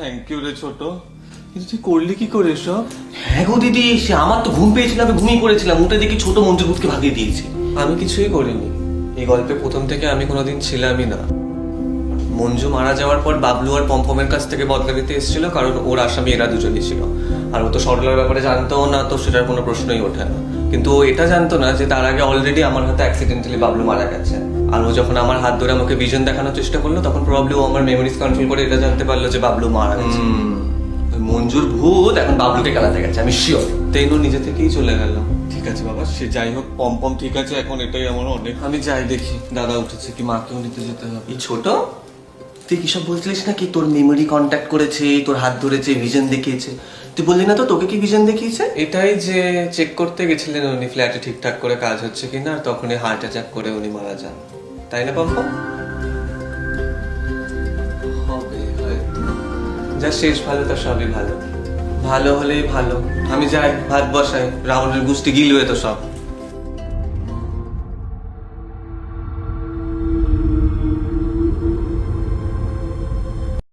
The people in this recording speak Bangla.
থ্যাংক ইউ রে ছোট, কিন্তু তুই করলি কি করে সব? হ্যাঁ গো দিদি, সে আমার তো ঘুম পেয়েছিল, আমি ঘুমিয়ে পড়েছিলাম, উঠে দেখি ছোট মঞ্জুর ভূতকে ভাগিয়ে দিয়েছি। আমি কিছুই করিনি। এই গল্পে প্রথম থেকে আমি কোনোদিন ছিলামই না। মঞ্জু মারা যাওয়ার পর বাবলু আর পম্পমের কাছ থেকে বদলা নিতে এসেছিল, কারণ ওর আসামি এরা দুজনই ছিল। আর ও তো সরলার ব্যাপারে জানতোও না, তো সেটার কোনো প্রশ্নই ওঠে না। কিন্তু ও এটা জানতো না যে তার আগে অলরেডি আমার হাতে অ্যাক্সিডেন্টালি বাবলু মারা গেছে। আর ও যখন আমার হাত ধরে আমাকে ভিশন দেখানোর চেষ্টা করলো, তখন প্রবাবলি ও আমার মেমোরিজ কন্ট্রোল করে এটা জানতে পারলো যে বাবলু মারা গেছে। ওই মঞ্জুর ভূত এখন বাবলুকে খেলাতে গেছে, আমি শিওর। তেইনও নিজে থেকেই চলে গেল। ঠিক আছে বাবা, সে যাই হোক, পম ঠিক আছে এখন, এটাই আমার অনেক। আমি যাই দেখি দাদা উঠেছে কি, মাকেও নিতে যেতে হবে। এই ছোট, তুই কি সব বলছিলিস নাকি তোর মেমোরি কন্ট্যাক্ট করেছে, তোর হাত ধরেছে, ভিশন দেখিয়েছে? তুই বললি না তো তোকে কি ভিশন দেখিয়েছে? এটাই যে চেক করতে গেছিলেন উনি ফ্ল্যাটে ঠিকঠাক করে কাজ হচ্ছে কিনা, আর তখনই হার্ট অ্যাটাক করে উনি মারা যান। তাই না পম্পম? হবে হয়তো। যা শেষ ভালো তার সবই ভালো। ভালো হলেই ভালো। আমি যাই, ভাত বসাই, রাবণের গুষ্টি গিলবে তো সব।